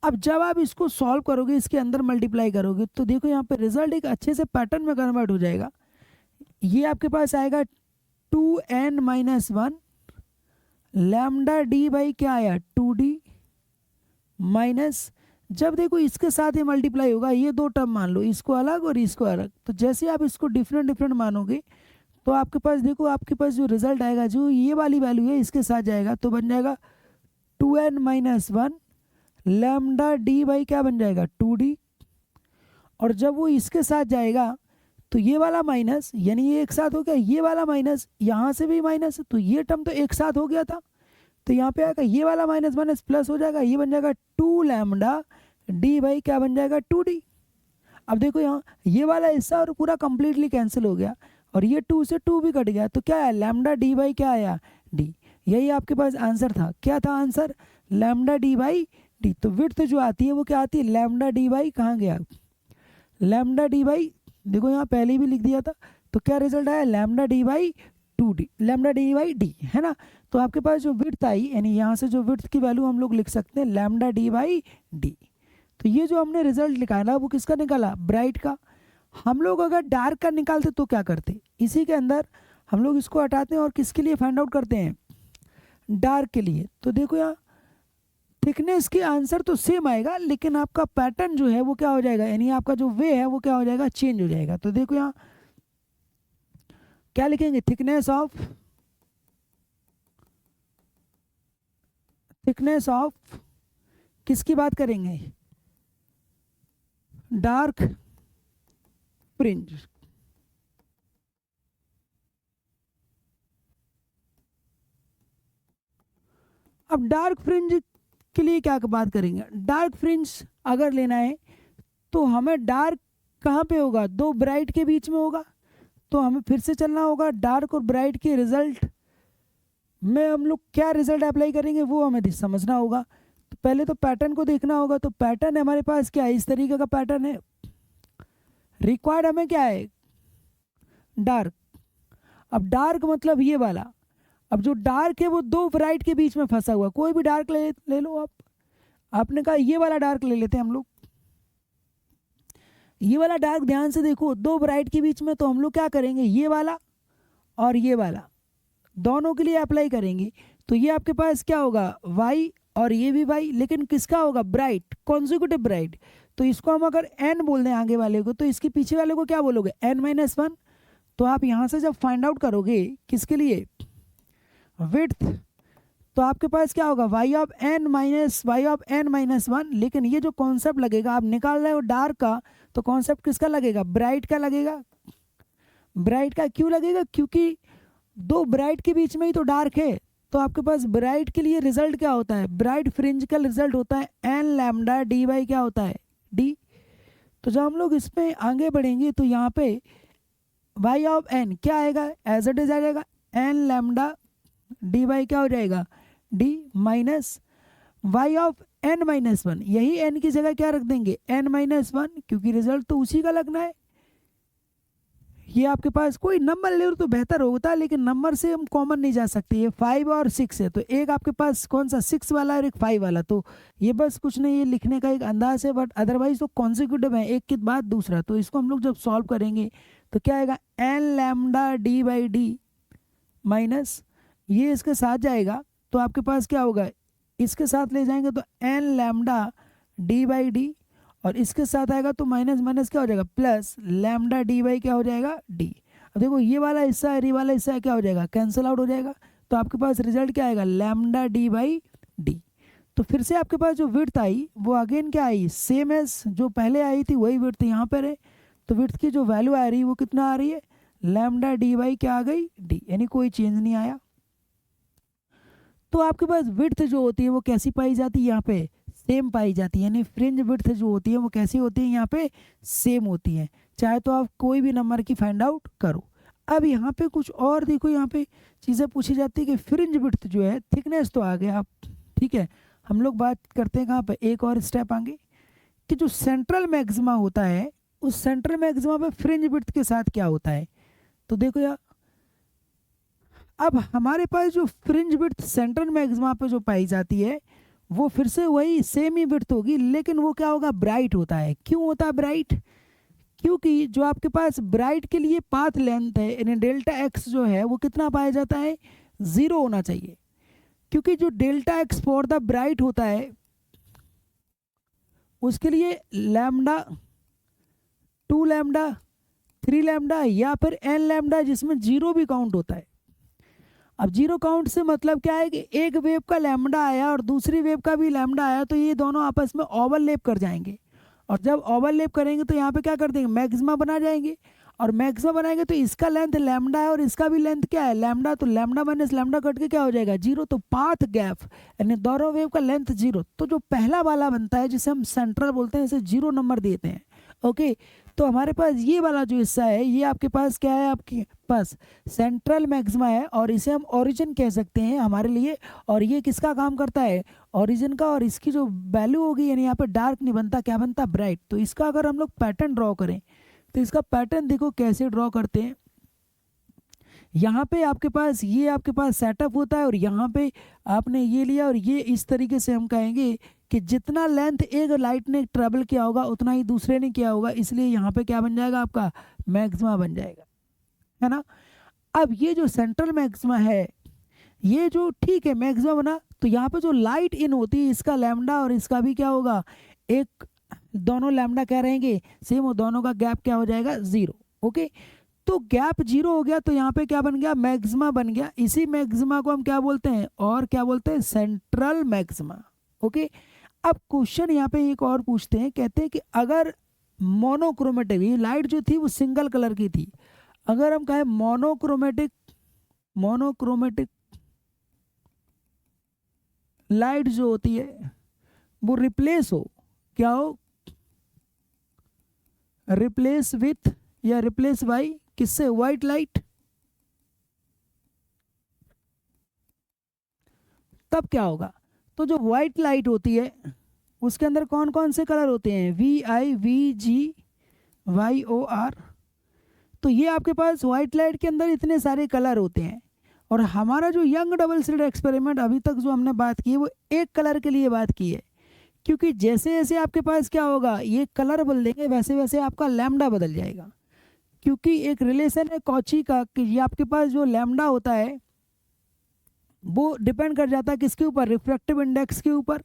अब जब आप इसको सॉल्व करोगे, इसके अंदर मल्टीप्लाई करोगे, तो देखो यहाँ पे रिजल्ट एक अच्छे से पैटर्न में कन्वर्ट हो जाएगा। ये आपके पास आएगा 2n-1 लैम्डा डी बाई क्या आया, 2d, माइनस, जब देखो इसके साथ ये मल्टीप्लाई होगा, ये दो टर्म मान लो, इसको अलग और इसको अलग, तो जैसे आप इसको डिफरेंट डिफरेंट मानोगे, तो आपके पास देखो आपके पास जो रिजल्ट आएगा, जो ये वाली वैल्यू है इसके साथ जाएगा, तो बन जाएगा 2n-1 लैम्डा डी बाई क्या बन जाएगा, 2d। और जब वो इसके साथ जाएगा, तो ये वाला माइनस, यानी ये एक साथ हो गया, ये वाला माइनस, यहाँ से भी माइनस, तो ये टर्म तो एक साथ हो गया था, तो यहाँ पे आएगा ये वाला माइनस माइनस प्लस हो जाएगा, ये बन जाएगा 2 लैम्डा डी बाई क्या बन जाएगा, 2d। अब देखो यहाँ ये वाला हिस्सा और पूरा कंप्लीटली कैंसिल हो गया, और ये 2 से 2 भी कट गया, तो क्या है, लैम्डा डी बाई क्या आया, d। यही आपके पास आंसर था। क्या था answer, lambda D by d। तो विड्थ जो आती है वो क्या आती है, लैम्डा डी बाई, कहाँ गया, लैम्डा डी बाई, देखो यहाँ पहले भी लिख दिया था, तो क्या रिजल्ट आया, lambda D by 2d, lambda D by d, है ना। तो आपके पास जो विड्थ आई, यानी यहाँ से जो विड्थ की वैल्यू हम लोग लिख सकते हैं लैम्डा डी बाई d। तो ये जो हमने रिजल्ट निकाला वो किसका निकाला, ब्राइट का। हम लोग अगर डार्क का निकालते तो क्या करते, इसी के अंदर हम लोग इसको हटाते हैं और किसके लिए फाइंड आउट करते हैं, डार्क के लिए। तो देखो यहाँ थिकनेस के आंसर तो सेम आएगा, लेकिन आपका पैटर्न जो है वो क्या हो जाएगा, यानी आपका जो वे है वो क्या हो जाएगा, चेंज हो जाएगा। तो देखो यहाँ क्या लिखेंगे, थिकनेस ऑफ किसकी बात करेंगे, डार्क फ्रिंज। अब डार्क फ्रिंज के लिए क्या बात करेंगे, डार्क फ्रिंज अगर लेना है तो हमें डार्क कहाँ पे होगा, दो ब्राइट के बीच में होगा, तो हमें फिर से चलना होगा, डार्क और ब्राइट के रिजल्ट में हम लोग क्या रिजल्ट अप्लाई करेंगे वो हमें समझना होगा। तो पहले तो पैटर्न को देखना होगा, तो पैटर्न हमारे पास क्या है, इस तरीके का पैटर्न है। रिक्वायर्ड हमें क्या है, डार्क। अब डार्क मतलब ये वाला, अब जो डार्क है वो दो ब्राइट के बीच में फंसा हुआ, कोई भी डार्क ले लो आप। आपने कहा ये वाला डार्क ले लेते हैं हम लोग, ये वाला डार्क ध्यान से देखो, दो ब्राइट के बीच में, तो हम लोग क्या करेंगे, ये वाला और ये वाला दोनों के लिए अप्लाई करेंगे। तो ये आपके पास क्या होगा, y, और ये भी y, लेकिन किसका होगा, ब्राइट, कॉन्जिक्यूटिव ब्राइट। तो इसको हम अगर n बोल दें आगे वाले को, तो इसके पीछे वाले को क्या बोलोगे, n-1। तो आप यहाँ से जब फाइंड आउट करोगे किसके लिए, विड्थ, तो आपके पास क्या होगा, y(n-1), लेकिन ये जो कॉन्सेप्ट लगेगा, आप निकाल रहे हो डार्क का, तो कॉन्सेप्ट किसका लगेगा, ब्राइट का लगेगा। ब्राइट का क्यों लगेगा, क्योंकि दो ब्राइट के बीच में ही तो डार्क है। तो आपके पास ब्राइट के लिए रिजल्ट क्या होता है, ब्राइट फ्रिंज का रिजल्ट होता है n लैम्डा डी बाई क्या होता है, d। तो जब हम लोग इसमें आगे बढ़ेंगे, तो यहाँ पे y(n) क्या आएगा, एज इट इज आ जाएगा, n लैम्डा डी बाई क्या हो जाएगा, d, माइनस y(n-1), यही n की जगह क्या रख देंगे, n-1, क्योंकि रिजल्ट तो उसी का लगना है। ये आपके पास कोई नंबर ले लो तो बेहतर होता है, लेकिन नंबर से हम कॉमन नहीं जा सकते। ये 5 और 6 है, तो एक आपके पास कौन सा 6 वाला और एक 5 वाला, तो ये बस कुछ नहीं, ये लिखने का एक अंदाज है, बट अदरवाइज तो कॉन्सिक्यूटिव है, एक के बाद दूसरा। तो इसको हम लोग जब सॉल्व करेंगे तो क्या आएगा, n lambda D by D minus, ये इसके साथ जाएगा तो आपके पास क्या होगा, इसके साथ ले जाएंगे तो n lambda D by D, और इसके साथ आएगा तो माइनस माइनस क्या हो जाएगा, प्लस लैम्डा डी बाई क्या हो जाएगा, डी। अब देखो ये वाला हिस्सा है, ये वाला हिस्सा क्या हो जाएगा, कैंसिल आउट हो जाएगा। तो आपके पास रिजल्ट क्या आएगा, लैम्डा डी बाई डी। तो फिर से आपके पास जो विड्थ आई वो अगेन क्या आई, सेम एज जो पहले आई थी वही विड्थ यहाँ पर है। तो विड्थ की जो वैल्यू आ रही है वो कितना आ रही है, लैम्डा डी बाई क्या आ गई, डी, यानी कोई चेंज नहीं आया। तो आपके पास विड्थ जो होती है वो कैसी पाई जाती है, यहाँ पे सेम पाई जाती है, यानी फ्रिंज विड्थ जो होती है वो कैसी होती है, यहाँ पे सेम होती है, चाहे तो आप कोई भी नंबर की फाइंड आउट करो। अब यहाँ पे कुछ और देखो, यहाँ पे चीज़ें पूछी जाती है कि फ्रिंज विड्थ जो है, थिकनेस तो आ गया आप, ठीक है, हम लोग बात करते हैं कहाँ पे, एक और स्टेप आगे, कि जो सेंट्रल मैक्सिमा होता है उस सेंट्रल मैक्सिमा पे फ्रिंज विड्थ के साथ क्या होता है। तो देखो यार, अब हमारे पास जो फ्रिंज विड्थ सेंट्रल मैक्सिमा पे जो पाई जाती है वो फिर से वही सेम ही विड्थ होगी, लेकिन वो क्या होगा, ब्राइट होता है। क्यों होता है ब्राइट, क्योंकि जो आपके पास ब्राइट के लिए पाथ लेंथ है यानी डेल्टा एक्स जो है वो कितना पाया जाता है, 0 होना चाहिए। क्योंकि जो delta x for the bright होता है उसके लिए लैम्डा, 2 लैम्डा, 3 लैम्डा या फिर n लैम्डा जिसमें 0 भी काउंट होता है। अब 0 काउंट से मतलब क्या है कि एक वेव का लैम्डा आया और दूसरी वेव का भी लैम्डा आया तो ये दोनों आपस में ओवरलैप कर जाएंगे, और जब ओवरलैप करेंगे तो यहाँ पे क्या कर देंगे, मैक्सिमा बना जाएंगे, और मैक्सिमा बनाएंगे तो इसका लेंथ लैम्डा है और इसका भी लेंथ क्या है, लैम्डा, तो लैम्डा माइनस लैम्डा कट के क्या हो जाएगा, 0। तो पाथ गैप यानी दोनों वेव का लेंथ 0, तो जो पहला वाला बनता है जिसे हम सेंट्रल बोलते हैं इसे 0 नंबर देते हैं। ओके, तो हमारे पास ये वाला जो हिस्सा है ये आपके पास क्या है, आपके पास सेंट्रल मैक्सिमा है और इसे हम ओरिजिन कह सकते हैं हमारे लिए। और ये किसका काम करता है, ओरिजिन का, और इसकी जो वैल्यू होगी यानी यहाँ पे डार्क नहीं बनता, क्या बनता, ब्राइट। तो इसका अगर हम लोग पैटर्न ड्रॉ करें तो इसका पैटर्न देखो कैसे ड्रॉ करते हैं। यहाँ पे आपके पास सेटअप होता है और यहाँ पे आपने ये लिया, और ये इस तरीके से हम कहेंगे कि जितना लेंथ एक लाइट ने ट्रेवल किया होगा उतना ही दूसरे ने किया होगा, इसलिए यहाँ पे क्या बन जाएगा, आपका मैक्सिमा बन जाएगा, है ना। अब ये जो सेंट्रल मैक्सिमा है ये जो, ठीक है, मैक्सिमा बना, तो यहाँ पे जो लाइट इन होती है इसका लैम्डा और इसका भी क्या होगा, एक, दोनों लैम्डा क्या रहेंगे, सेम, और दोनों का गैप क्या हो जाएगा, 0। ओके, तो गैप 0 हो गया तो यहाँ पे क्या बन गया, मैक्सिमा बन गया। इसी मैक्सिमा को हम क्या बोलते हैं, और क्या बोलते हैं, सेंट्रल मैक्सिमा। ओके, अब क्वेश्चन यहाँ पे एक और पूछते हैं, कहते हैं कि अगर मोनोक्रोमेटिक, ये लाइट जो थी वो सिंगल कलर की थी, अगर हम कहें मोनोक्रोमेटिक लाइट जो होती है वो रिप्लेस हो, क्या हो, रिप्लेस विथ या रिप्लेस बाई किससे, व्हाइट लाइट, तब क्या होगा। तो जो व्हाइट लाइट होती है उसके अंदर कौन कौन से कलर होते हैं, VIVGYOR। तो ये आपके पास व्हाइट लाइट के अंदर इतने सारे कलर होते हैं, और हमारा जो यंग डबल स्लिट एक्सपेरिमेंट अभी तक जो हमने बात की है वो एक कलर के लिए बात की है, क्योंकि जैसे जैसे आपके पास क्या होगा, ये कलर बदल देंगे वैसे वैसे आपका लैम्डा बदल जाएगा। क्योंकि एक रिलेशन है कॉची का कि ये आपके पास जो लैम्डा होता है वो डिपेंड कर जाता है किसके ऊपर, रिफ्रैक्टिव इंडेक्स के ऊपर।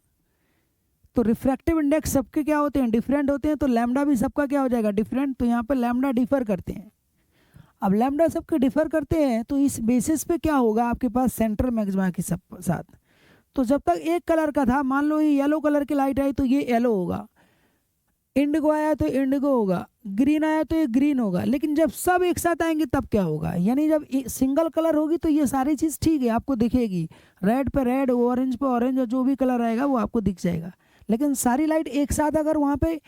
तो रिफ्रैक्टिव इंडेक्स सबके क्या होते हैं, डिफरेंट होते हैं, तो लैम्डा भी सबका क्या हो जाएगा, डिफरेंट। तो यहाँ पर लैम्डा डिफर करते हैं। अब लैम्डा सबके डिफर करते हैं तो इस बेसिस पे क्या होगा आपके पास सेंट्रल मैक्सिमा के साथ। तो जब तक एक कलर का था, मान लो ये येलो कलर की लाइट आई तो ये येलो होगा, इंडिगो आया तो इंडिगो होगा, ग्रीन आया तो ये ग्रीन होगा। लेकिन जब सब एक साथ आएंगे तब क्या होगा, यानी जब सिंगल कलर होगी तो ये सारी चीज़ ठीक है आपको दिखेगी, रेड पे रेड, ऑरेंज पे ऑरेंज, और जो भी कलर आएगा वो आपको दिख जाएगा। लेकिन सारी लाइट एक साथ अगर वहाँ पे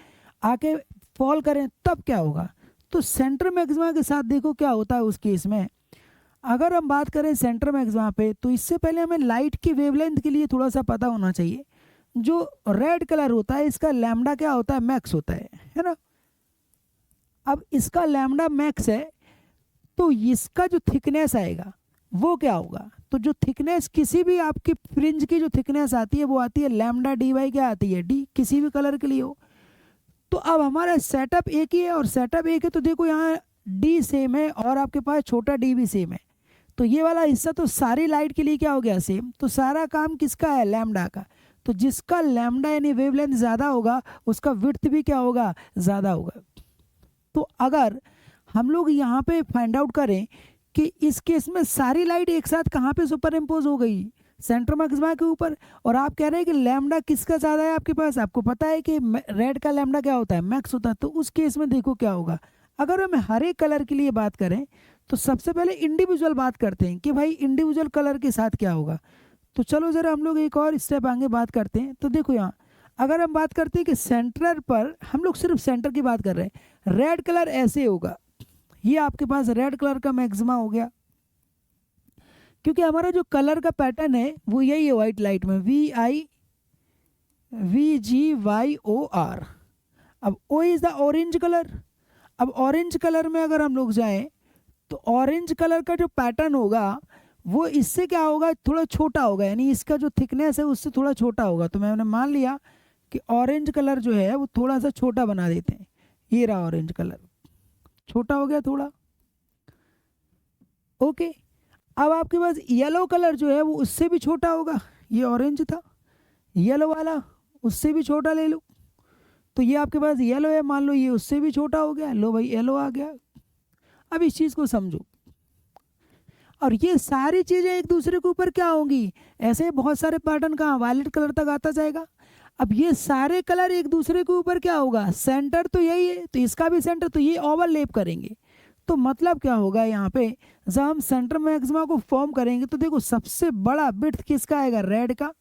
आके फॉल करें तब क्या होगा। तो सेंट्रल मैक्सिमा के साथ देखो क्या होता है उस केस में। अगर हम बात करें सेंट्रल मैक्सिमा पे, तो इससे पहले हमें लाइट की वेवलेंथ के लिए थोड़ा सा पता होना चाहिए। जो रेड कलर होता है इसका लैम्डा क्या होता है, मैक्स होता है ना। अब इसका लैम्डा मैक्स है तो इसका जो थिकनेस आएगा वो क्या होगा। तो जो थिकनेस किसी भी आपकी फ्रिंज की जो थिकनेस आती है वो आती है लैम्डा डी बाई क्या आती है, डी, किसी भी कलर के लिए हो। तो अब हमारा सेटअप एक ही है, और सेटअप एक है तो देखो यहाँ डी सेम है और आपके पास छोटा डी भी सेम है। तो ये वाला हिस्सा तो सारी लाइट के लिए क्या हो गया, सेम। तो सारा काम किसका है, लैम्डा का। तो जिसका लैम्डा यानी वेवलेंथ ज़्यादा होगा उसका विड्थ भी क्या होगा, ज़्यादा होगा। तो अगर हम लोग यहाँ पे फाइंड आउट करें कि इस केस में सारी लाइट एक साथ कहाँ पे सुपर इम्पोज हो गई, सेंटर मैक्सिमा के ऊपर, और आप कह रहे हैं कि लैम्डा किसका ज़्यादा है आपके पास, आपको पता है कि रेड का लैम्डा क्या होता है, मैक्स होता है। तो उस केस में देखो क्या होगा, अगर हम हर एक कलर के लिए बात करें तो सबसे पहले इंडिविजुअल बात करते हैं कि भाई इंडिविजुअल कलर के साथ क्या होगा। तो चलो ज़रा हम लोग एक और स्टेप आगे बात करते हैं। तो देखो यहाँ अगर हम बात करते हैं कि सेंटर पर, हम लोग सिर्फ सेंटर की बात कर रहे हैं, रेड कलर ऐसे होगा, ये आपके पास रेड कलर का मैक्सिमा हो गया, क्योंकि हमारा जो कलर का पैटर्न है वो यही है व्हाइट लाइट में, VIVGYOR। अब O is the orange colour. अब ऑरेंज कलर में अगर हम लोग जाएं तो ऑरेंज कलर का जो पैटर्न होगा वो इससे क्या होगा, थोड़ा छोटा होगा, यानी इसका जो थिकनेस है उससे थोड़ा छोटा होगा। तो मैंने मान लिया कि ऑरेंज कलर जो है वो थोड़ा सा छोटा बना देते हैं, ये रहा ऑरेंज कलर, छोटा हो गया थोड़ा, ओके। अब आपके पास येलो कलर जो है वो उससे भी छोटा होगा, ये ऑरेंज था, येलो वाला उससे भी छोटा ले लो, तो ये आपके पास येलो है, मान लो ये उससे भी छोटा हो गया, लो भाई येलो आ गया। अब इस चीज़ को समझो, और ये सारी चीज़ें एक दूसरे के ऊपर क्या होंगी, ऐसे बहुत सारे पैटर्न कहाँ वायलेट कलर तक आता जाएगा। अब ये सारे कलर एक दूसरे के ऊपर क्या होगा, सेंटर तो यही है, तो इसका भी सेंटर, तो ये ओवरलैप करेंगे। तो मतलब क्या होगा यहाँ पे, जब हम सेंटर मैक्सिमा को फॉर्म करेंगे तो देखो सबसे बड़ा विड्थ किसका आएगा, रेड का,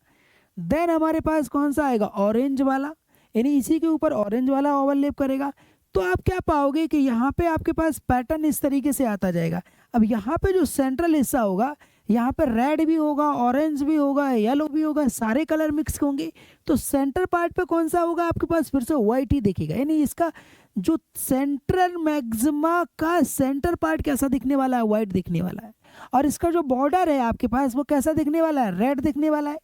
देन हमारे पास कौन सा आएगा, ऑरेंज वाला, यानी इसी के ऊपर ऑरेंज वाला ओवरलैप करेगा। तो आप क्या पाओगे कि यहाँ पे आपके पास पैटर्न इस तरीके से आता जाएगा। अब यहाँ पे जो सेंट्रल हिस्सा होगा, यहाँ पे रेड भी होगा, ऑरेंज भी होगा, येलो भी होगा, सारे कलर मिक्स होंगे। तो सेंटर पार्ट पे कौन सा होगा आपके पास, फिर से व्हाइट ही दिखेगा, यानी इसका जो सेंट्रल मैक्सिमा का सेंटर पार्ट कैसा दिखने वाला है, व्हाइट दिखने वाला है। और इसका जो बॉर्डर है आपके पास वो कैसा दिखने वाला है, रेड दिखने वाला है,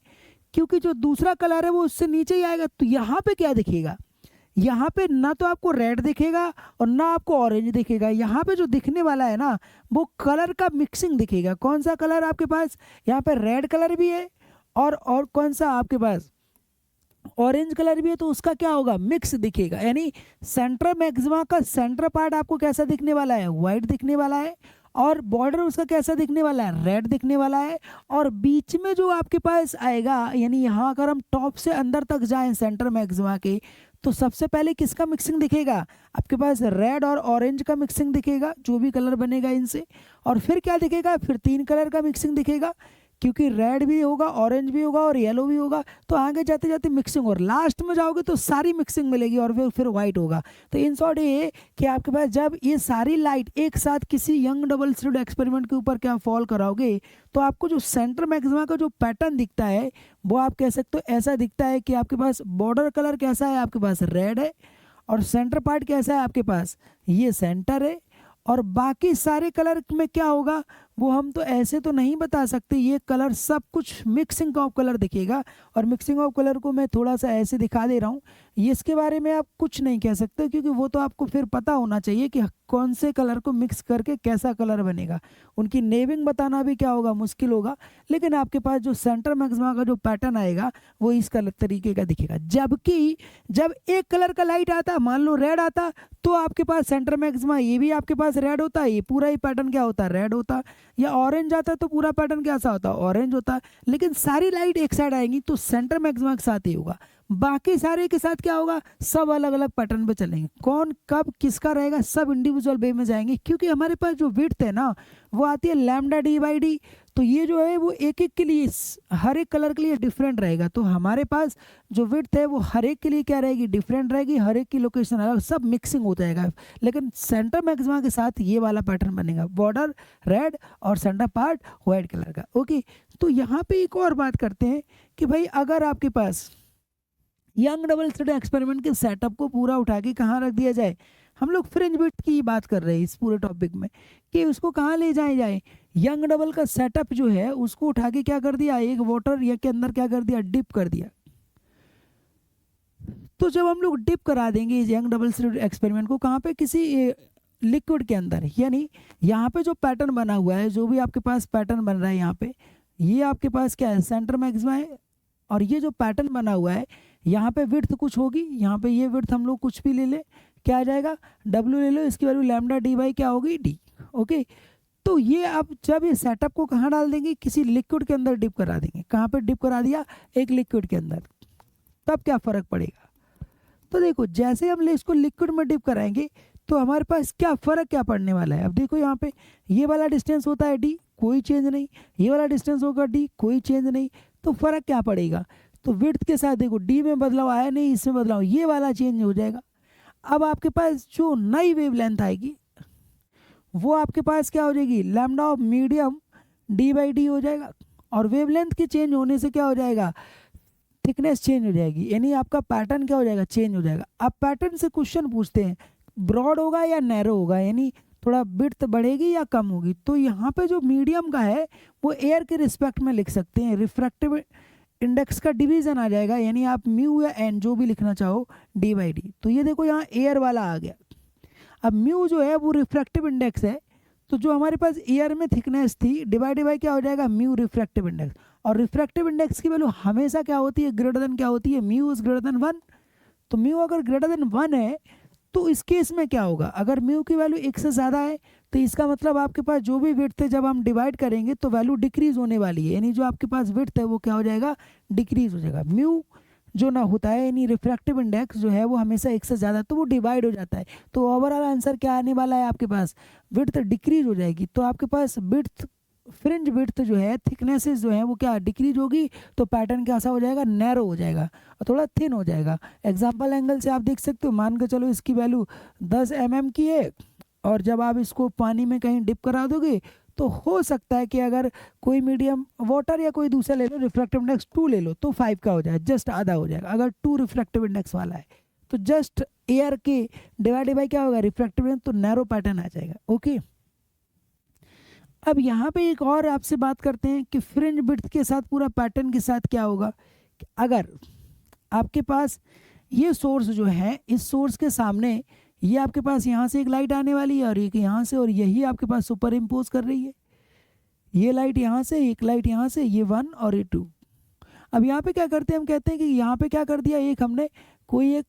क्योंकि जो दूसरा कलर है वो उससे नीचे ही आएगा। तो यहाँ पे क्या दिखेगा, यहाँ पे ना तो आपको रेड दिखेगा और ना आपको ऑरेंज दिखेगा, यहाँ पे जो दिखने वाला है ना वो कलर का मिक्सिंग दिखेगा। कौन सा कलर आपके पास, यहाँ पे रेड कलर भी है और कौन सा आपके पास ऑरेंज कलर भी है, तो उसका क्या होगा, मिक्स दिखेगा। यानी सेंट्रल मैक्सिमा का सेंटर पार्ट आपको कैसा दिखने वाला है, व्हाइट दिखने वाला है, और बॉर्डर उसका कैसा दिखने वाला है, रेड दिखने वाला है। और बीच में जो आपके पास आएगा, यानी यहाँ अगर हम टॉप से अंदर तक जाएं सेंटर मैक्सिमा के, तो सबसे पहले किसका मिक्सिंग दिखेगा, आपके पास रेड और ऑरेंज का मिक्सिंग दिखेगा, जो भी कलर बनेगा इनसे। और फिर क्या दिखेगा, फिर 3 कलर का मिक्सिंग दिखेगा, क्योंकि रेड भी होगा, ऑरेंज भी होगा और येलो भी होगा। तो आगे जाते जाते मिक्सिंग, और लास्ट में जाओगे तो सारी मिक्सिंग मिलेगी और फिर व्हाइट होगा। तो इन शॉर्ट ये कि आपके पास जब ये सारी लाइट एक साथ किसी यंग डबल स्लिट एक्सपेरिमेंट के ऊपर क्या फॉल कराओगे, तो आपको जो सेंटर मैक्सिमा का जो पैटर्न दिखता है वो आप कह सकते हो ऐसा दिखता है कि आपके पास बॉर्डर कलर कैसा है, आपके पास रेड है, और सेंटर पार्ट कैसा है आपके पास, ये सेंटर है। और बाकी सारे कलर में क्या होगा वो हम तो ऐसे तो नहीं बता सकते, ये कलर सब कुछ मिक्सिंग ऑफ कलर दिखेगा। और मिक्सिंग ऑफ कलर को मैं थोड़ा सा ऐसे दिखा दे रहा हूँ, ये इसके बारे में आप कुछ नहीं कह सकते, क्योंकि वो तो आपको फिर पता होना चाहिए कि कौन से कलर को मिक्स करके कैसा कलर बनेगा। उनकी नेमिंग बताना भी क्या होगा, मुश्किल होगा। लेकिन आपके पास जो सेंटर मैक्सिमा का जो पैटर्न आएगा वो इस कलर तरीके का दिखेगा। जबकि जब एक कलर का लाइट आता, मान लो रेड आता, तो आपके पास सेंटर मैक्सिमा ये भी आपके पास रेड होता है, ये पूरा ही पैटर्न क्या होता है, रेड होता। या ऑरेंज आता है तो पूरा पैटर्न कैसा होता है, ऑरेंज होता है। लेकिन सारी लाइट एक साइड आएंगी तो सेंटर मैक्सिमा के साथ ही होगा, बाकी सारे के साथ क्या होगा, सब अलग अलग पैटर्न पे चलेंगे। कौन कब किसका रहेगा सब इंडिविजुअल वे में जाएंगे, क्योंकि हमारे पास जो विड्थ है ना वो आती है लैम्डा d/d। तो ये जो है वो एक एक के लिए, हर एक कलर के लिए डिफरेंट रहेगा। तो हमारे पास जो विड्थ है वो हर एक के लिए क्या रहेगी, डिफरेंट रहेगी, हर एक की लोकेशन अलग, सब मिक्सिंग हो जाएगा। लेकिन सेंटर मैक्सिमा के साथ ये वाला पैटर्न बनेगा, बॉर्डर रेड और सेंटर पार्ट व्हाइट कलर का, ओके। तो यहाँ पे एक और बात करते हैं कि भाई अगर आपके पास यंग डबल स्लिट एक्सपेरिमेंट के सेटअप को पूरा उठा के कहाँ रख दिया जाए, हम लोग फ्रिंज विड्थ की बात कर रहे हैं इस पूरे टॉपिक में, कि उसको कहाँ ले जाए। यंग डबल का सेटअप जो है उसको उठा के क्या कर दिया, एक वाटर या के अंदर क्या कर दिया, डिप कर दिया। तो जब हम लोग डिप करा देंगे इस यंग डबल स्लिट एक्सपेरिमेंट को, कहाँ पे, किसी लिक्विड के अंदर, यानी यहाँ पे जो पैटर्न बना हुआ है, जो भी आपके पास पैटर्न बन रहा है यहाँ पे, ये आपके पास क्या है, सेंटर मैक्सिमा है। और ये जो पैटर्न बना हुआ है यहाँ पे विड्थ कुछ होगी, यहाँ पे ये विड्थ हम लोग कुछ भी ले ले, क्या आ जाएगा, W ले लो, इसकी वैल्यू लैम्डा d/, क्या होगी, d, ओके। तो ये अब जब ये सेटअप को कहाँ डाल देंगे, किसी लिक्विड के अंदर डिप करा देंगे। कहाँ पे डिप करा दिया, एक लिक्विड के अंदर, तब क्या फ़र्क पड़ेगा। तो देखो जैसे हम इसको लिक्विड में डिप कराएंगे तो हमारे पास क्या फ़र्क क्या पड़ने वाला है। अब देखो यहाँ पे ये वाला डिस्टेंस होता है डी, कोई चेंज नहीं, ये वाला डिस्टेंस होगा डी, कोई चेंज नहीं, तो फ़र्क क्या पड़ेगा। तो विड्थ के साथ देखो डी में बदलाव आया नहीं, इसमें बदलाव, ये वाला चेंज हो जाएगा। अब आपके पास जो नई वेवलेंथ आएगी वो आपके पास क्या हो जाएगी, lambda of medium D by D हो जाएगा। और वेवलेंथ के चेंज होने से क्या हो जाएगा, थिकनेस चेंज हो जाएगी, यानी आपका पैटर्न क्या हो जाएगा, चेंज हो जाएगा। अब पैटर्न से क्वेश्चन पूछते हैं ब्रॉड होगा या नैरो होगा, यानी थोड़ा विड्थ बढ़ेगी या कम होगी। तो यहाँ पे जो मीडियम का है वो एयर के रिस्पेक्ट में लिख सकते हैं, रिफ्रैक्टिव इंडेक्स का डिवीजन आ जाएगा, यानी आप म्यू या एन जो भी लिखना चाहो डी बाई डी। तो ये देखो यहाँ एयर वाला आ गया। अब म्यू जो है वो रिफ्रैक्टिव इंडेक्स है, तो जो हमारे पास एयर में थिकनेस थी डिवाइड बाई क्या हो जाएगा, म्यू रिफ्रैक्टिव इंडेक्स। और रिफ्रैक्टिव इंडेक्स की वैल्यू हमेशा क्या होती है, ग्रेटर देन क्या होती है, म्यू इज ग्रेटर देन 1। तो म्यू अगर ग्रेटर देन 1 है तो इस केस में क्या होगा, अगर म्यू की वैल्यू 1 से ज़्यादा है तो इसका मतलब आपके पास जो भी विड्थ है जब हम डिवाइड करेंगे तो वैल्यू डिक्रीज होने वाली है, यानी जो आपके पास विड्थ है वो क्या हो जाएगा, डिक्रीज हो जाएगा। म्यू जो ना होता है यानी रिफ्रैक्टिव इंडेक्स जो है वो हमेशा 1 से ज़्यादा, तो वो डिवाइड हो जाता है। तो ओवरऑल आंसर क्या आने वाला है आपके पास, विड्थ डिक्रीज हो जाएगी। तो आपके पास विड्थ फ्रिंज विड्थ जो है, थिकनेसेस जो है वो क्या डिक्रीज होगी, तो पैटर्न कैसा हो जाएगा, नैरो हो जाएगा और थोड़ा थिन हो जाएगा। एग्जाम्पल एंगल से आप देख सकते हो, मान के चलो इसकी वैल्यू 10 mm की है और जब आप इसको पानी में कहीं डिप करा दोगे तो हो सकता है कि अगर कोई मीडियम वाटर या कोई दूसरा ले लो, रिफ्रैक्टिव इंडेक्स 2 ले लो तो 5 का हो जाए, जस्ट आधा हो जाएगा। अगर 2 रिफ्रैक्टिव इंडेक्स वाला है तो जस्ट एयर के डिवाइडेड बाई क्या होगा, रिफ्रैक्टिव इंडेक्स, तो नैरो पैटर्न आ जाएगा। ओके, अब यहाँ पे एक और आपसे बात करते हैं कि फ्रिंज विड्थ के साथ पूरा पैटर्न के साथ क्या होगा। अगर आपके पास ये सोर्स जो है, इस सोर्स के सामने ये आपके पास यहाँ से एक लाइट आने वाली है और एक यहाँ से, और यही आपके पास सुपर इम्पोज कर रही है, ये लाइट यहाँ से, एक लाइट यहाँ से, ये 1 और ये 2। अब यहाँ पे क्या करते हैं, हम कहते हैं कि यहाँ पे क्या कर दिया, एक हमने कोई एक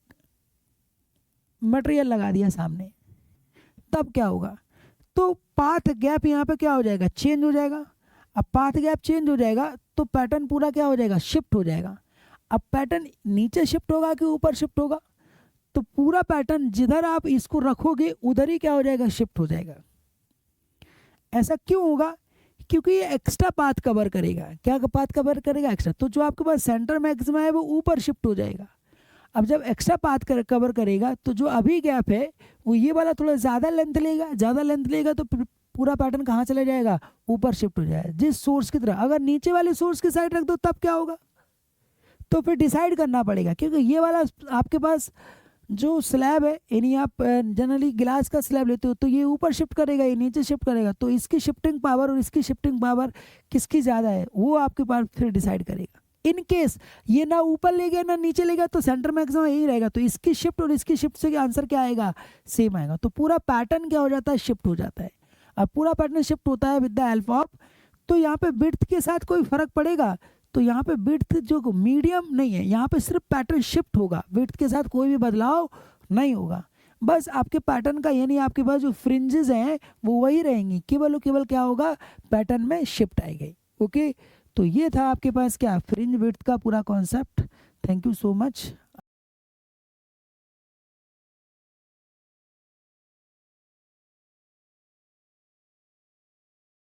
मटेरियल लगा दिया सामने, तब क्या होगा, तो पाथ गैप यहाँ पे क्या हो जाएगा, चेंज हो जाएगा। अब पाथ गैप चेंज हो जाएगा तो पैटर्न पूरा क्या हो जाएगा, शिफ्ट हो जाएगा। अब पैटर्न नीचे शिफ्ट होगा कि ऊपर शिफ्ट होगा, तो पूरा पैटर्न जिधर आप इसको रखोगे उधर ही क्या हो जाएगा, शिफ्ट हो जाएगा। ऐसा क्यों होगा, क्योंकि ये एक्स्ट्रा पाथ कवर करेगा। क्या पाथ कवर करेगा, एक्स्ट्रा। तो जो आपके पास सेंटर मैक्सिमा है वो ऊपर शिफ्ट हो जाएगा। अब जब एक्स्ट्रा पाथ कवर करेगा तो जो अभी गैप है वो ये वाला थोड़ा ज़्यादा लेंथ लेगा, ज़्यादा लेंथ लेगा तो पूरा पैटर्न कहाँ चले जाएगा, ऊपर शिफ्ट हो जाएगा, जिस सोर्स की तरह। अगर नीचे वाले सोर्स की साइड रख दो तब क्या होगा, तो फिर डिसाइड करना पड़ेगा, क्योंकि ये वाला आपके पास जो स्लैब है, यानी आप जनरली गिलास का स्लैब लेते हो तो ये ऊपर शिफ्ट करेगा, ये नीचे शिफ्ट करेगा, तो इसकी शिफ्टिंग पावर और इसकी शिफ्टिंग पावर किसकी ज़्यादा है वो आपके पास फिर डिसाइड करेगा। इन केस ये ना ऊपर ले गया ना नीचे ले गया तो सेंटर मैक्सिमम यही रहेगा, तो इसकी शिफ्ट और इसकी शिफ्ट से आंसर क्या आएगा, सेम आएगा। तो पूरा पैटर्न क्या हो जाता है, शिफ्ट हो जाता है। अब पूरा पैटर्न शिफ्ट होता है विद द हेल्प ऑफ, तो यहाँ पे विड्थ के साथ कोई फर्क पड़ेगा, तो यहाँ पे विड्थ जो मीडियम नहीं है, यहाँ पे सिर्फ पैटर्न शिफ्ट होगा, विड्थ के साथ कोई भी बदलाव नहीं होगा। बस आपके पैटर्न का यानी आपके पास जो फ्रिंजेस हैं वो वही रहेंगी, केवल और केवल क्या होगा, पैटर्न में शिफ्ट आएगी। ओके, तो ये था आपके पास क्या, फ्रिंज विड्थ का पूरा concept. Thank you so much.